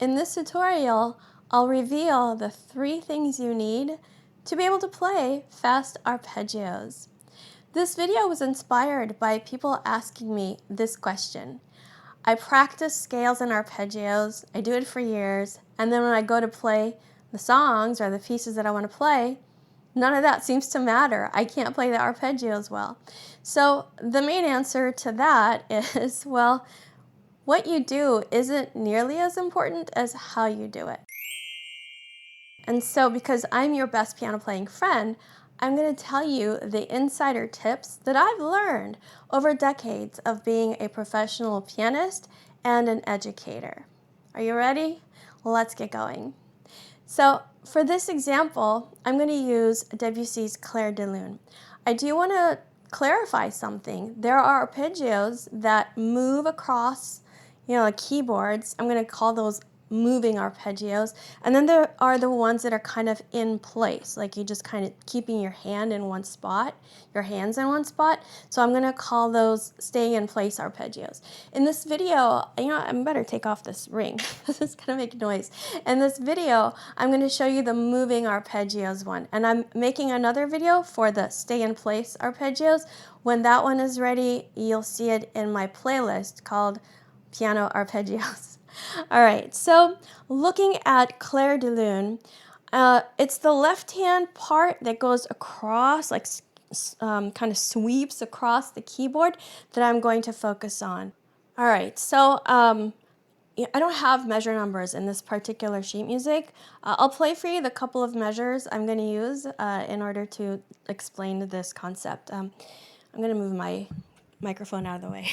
In this tutorial, I'll reveal the 3 things you need to be able to play fast arpeggios. This video was inspired by people asking me this question. I practice scales and arpeggios, I do it for years, and then when I go to play the songs or the pieces that I want to play, none of that seems to matter. I can't play the arpeggios well. So the main answer to that is, well, what you do isn't nearly as important as how you do it. And so because I'm your best piano playing friend, I'm going to tell you the insider tips that I've learned over decades of being a professional pianist and an educator. Are you ready? Let's get going. So for this example, I'm going to use Debussy's Clair de lune. I do want to clarify something. There are arpeggios that move across like keyboards. I'm going to call those moving arpeggios. And then there are the ones that are kind of in place, like you just kind of keeping your hand in one spot, your hands in one spot. So I'm going to call those staying in place arpeggios. In this video, I better take off this ring. This is going to make noise. In this video, I'm going to show you the moving arpeggios one. And I'm making another video for the stay in place arpeggios. When that one is ready, you'll see it in my playlist called Piano Arpeggios. All right, so looking at Clair de lune, it's the left hand part that goes across, like kind of sweeps across the keyboard that I'm going to focus on. All right, so I don't have measure numbers in this particular sheet music. I'll play for you the couple of measures I'm going to use in order to explain this concept. I'm going to move my microphone out of the way.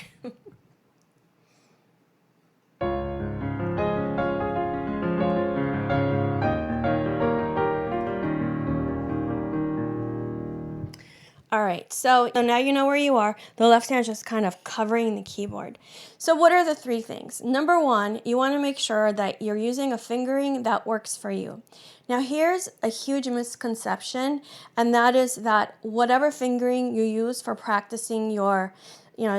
All right, so now you know where you are. The left hand is just kind of covering the keyboard. So what are the 3 things? Number 1, you want to make sure that you're using a fingering that works for you. Now here's a huge misconception, and that is that whatever fingering you use for practicing your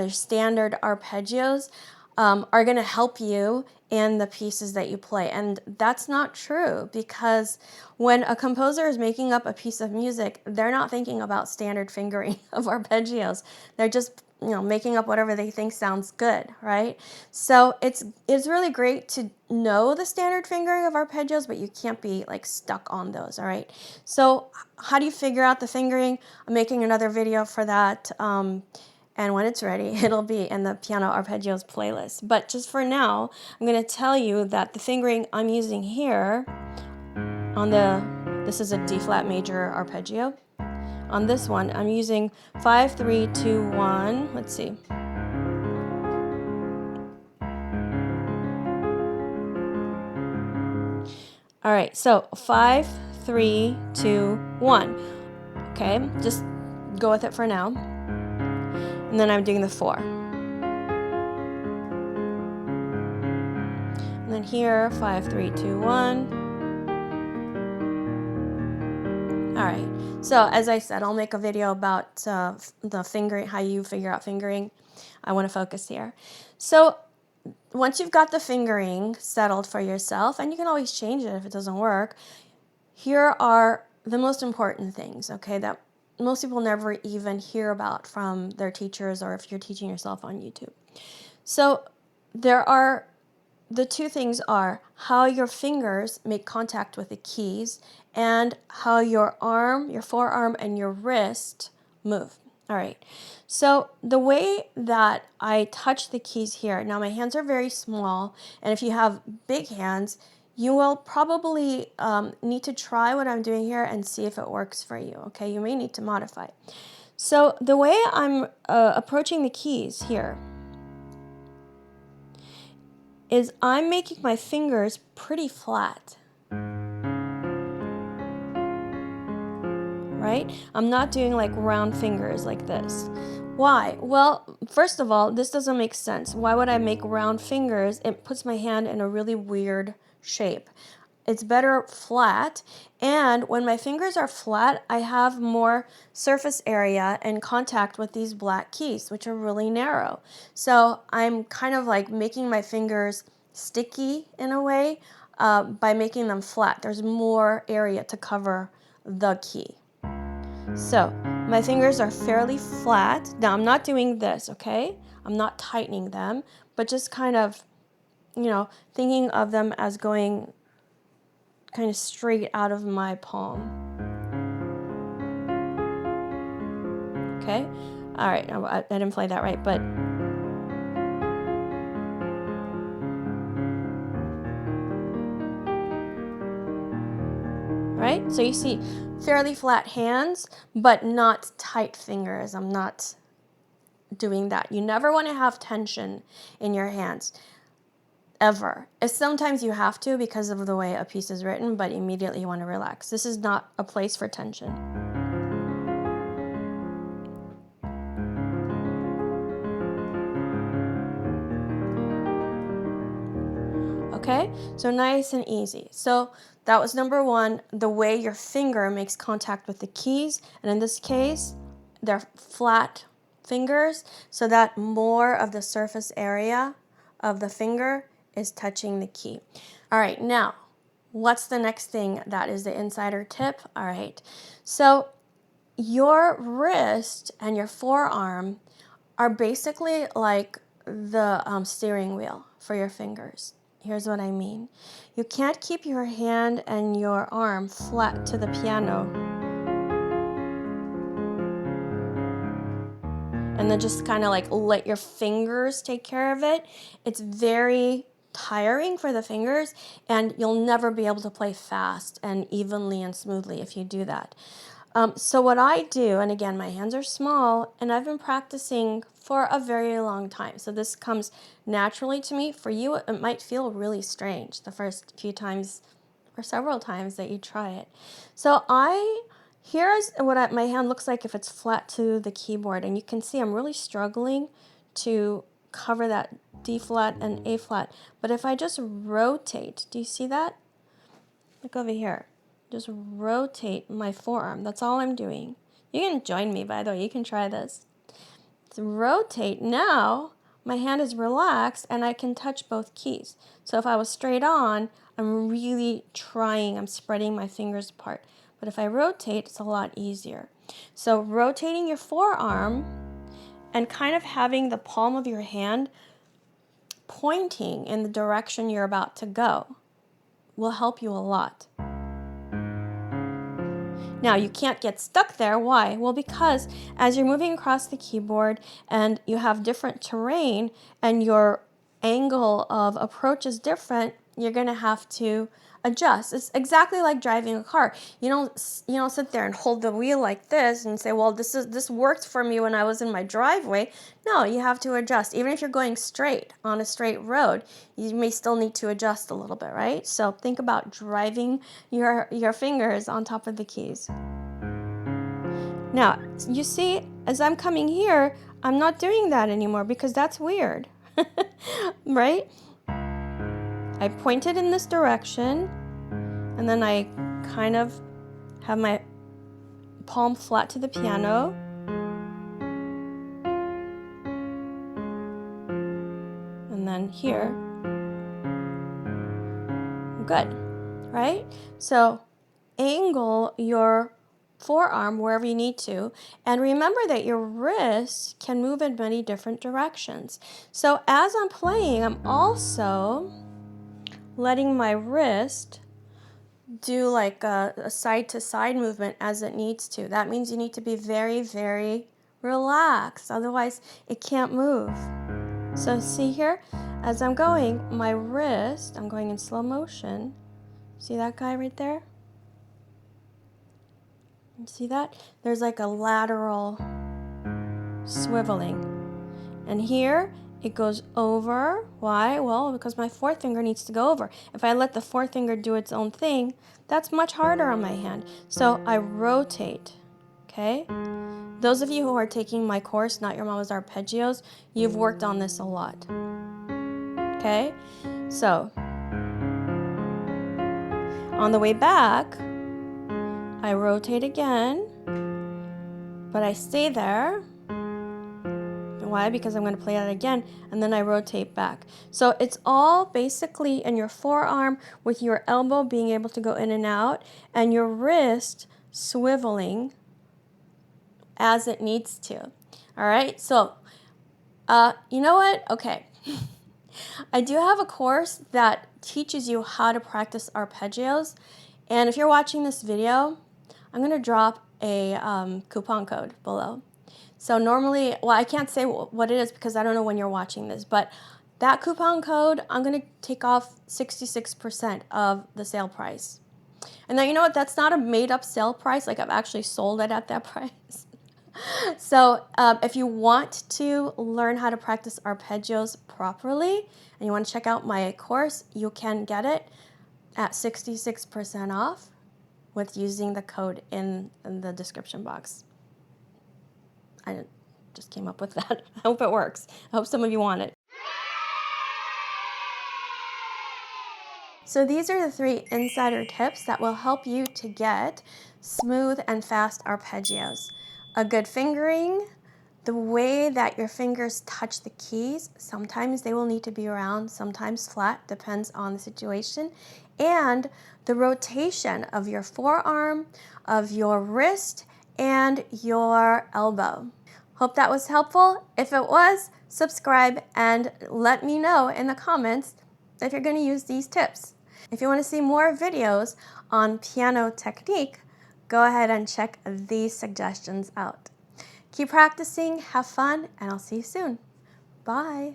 standard arpeggios are going to help you in the pieces that you play. And that's not true, because when a composer is making up a piece of music, they're not thinking about standard fingering of arpeggios. They're just making up whatever they think sounds good, right? So it's really great to know the standard fingering of arpeggios, but you can't be like stuck on those, all right? So how do you figure out the fingering? I'm making another video for that. And when it's ready, it'll be in the Piano Arpeggios playlist. But just for now, I'm going to tell you that the fingering I'm using here on this is a D flat major arpeggio. On this one, I'm using 5, 3, 2, 1. Let's see. All right, so 5, 3, 2, 1. Okay, just go with it for now. And then I'm doing the 4. And then here, 5, 3, 2, 1. All right, so as I said, I'll make a video about the fingering, how you figure out fingering. I want to focus here. So once you've got the fingering settled for yourself, and you can always change it if it doesn't work, here are the most important things, okay, that most people never even hear about from their teachers, or if you're teaching yourself on YouTube. So the 2 things are how your fingers make contact with the keys and how your arm, your forearm, and your wrist move. All right, so the way that I touch the keys here, now my hands are very small, and if you have big hands, you will probably need to try what I'm doing here and see if it works for you, okay? You may need to modify. So the way I'm approaching the keys here is I'm making my fingers pretty flat, right? I'm not doing like round fingers like this. Why? Well, first of all, this doesn't make sense. Why would I make round fingers? It puts my hand in a really weird shape. It's better flat, and when my fingers are flat, I have more surface area and contact with these black keys, which are really narrow. So I'm kind of like making my fingers sticky in a way by making them flat. There's more area to cover the key. So my fingers are fairly flat. Now I'm not doing this, okay? I'm not tightening them, but just kind of, you know, thinking of them as going kind of straight out of my palm. Okay? All right, I didn't play that right, but right? So you see fairly flat hands, but not tight fingers. I'm not doing that. You never want to have tension in your hands, ever. Sometimes you have to because of the way a piece is written, but immediately you want to relax. This is not a place for tension. Okay, so nice and easy. So that was number one, the way your finger makes contact with the keys. And in this case, they're flat fingers, so that more of the surface area of the finger is touching the key. All right, now, what's the next thing that is the insider tip? All right, so your wrist and your forearm are basically like the steering wheel for your fingers. Here's what I mean. You can't keep your hand and your arm flat to the piano and then just kind of like let your fingers take care of it. It's very tiring for the fingers, and you'll never be able to play fast and evenly and smoothly if you do that. So what I do, and again, my hands are small, and I've been practicing for a very long time. So this comes naturally to me. For you, it might feel really strange the first few times or several times that you try it. So here's what my hand looks like if it's flat to the keyboard. And you can see I'm really struggling to cover that D flat and A flat. But if I just rotate, do you see that? Look over here. Just rotate my forearm. That's all I'm doing. You can join me, by the way. You can try this. To rotate, now my hand is relaxed and I can touch both keys. So if I was straight on, I'm really trying. I'm spreading my fingers apart. But if I rotate, it's a lot easier. So rotating your forearm and kind of having the palm of your hand pointing in the direction you're about to go will help you a lot. Now, you can't get stuck there. Why? Well, because as you're moving across the keyboard and you have different terrain and your angle of approach is different, you're going to have to adjust. It's exactly like driving a car. You don't sit there and hold the wheel like this and say, well, this worked for me when I was in my driveway. No, you have to adjust. Even if you're going straight on a straight road, you may still need to adjust a little bit, right? So think about driving your fingers on top of the keys. Now, you see, as I'm coming here, I'm not doing that anymore because that's weird, right? I pointed in this direction, and then I kind of have my palm flat to the piano. And then here. Good, right? So angle your forearm wherever you need to, and remember that your wrist can move in many different directions. So as I'm playing, I'm also letting my wrist do like a side-to-side movement as it needs to. That means you need to be very, very relaxed. Otherwise, it can't move. So see here, as I'm going, my wrist, I'm going in slow motion. See that guy right there? You see that? There's like a lateral swiveling. And here, it goes over. Why? Well, because my fourth finger needs to go over. If I let the fourth finger do its own thing, that's much harder on my hand. So I rotate, okay? Those of you who are taking my course, Not Your Mama's Arpeggios, you've worked on this a lot, okay? So on the way back, I rotate again, but I stay there. Why? Because I'm going to play that again, and then I rotate back. So it's all basically in your forearm with your elbow being able to go in and out, and your wrist swiveling as it needs to. All right, so you know what? Okay. I do have a course that teaches you how to practice arpeggios, and if you're watching this video, I'm going to drop a coupon code below. So normally, well, I can't say what it is because I don't know when you're watching this, but that coupon code, I'm going to take off 66% of the sale price. And now, you know what? That's not a made-up sale price. Like, I've actually sold it at that price. So if you want to learn how to practice arpeggios properly and you want to check out my course, you can get it at 66% off with using the code in the description box. I just came up with that. I hope it works. I hope some of you want it. So these are the 3 insider tips that will help you to get smooth and fast arpeggios. A good fingering, the way that your fingers touch the keys, sometimes they will need to be round, sometimes flat, depends on the situation, and the rotation of your forearm, of your wrist, and your elbow. Hope that was helpful. If it was, subscribe and let me know in the comments if you're going to use these tips. If you want to see more videos on piano technique, go ahead and check these suggestions out. Keep practicing, have fun, and I'll see you soon. Bye.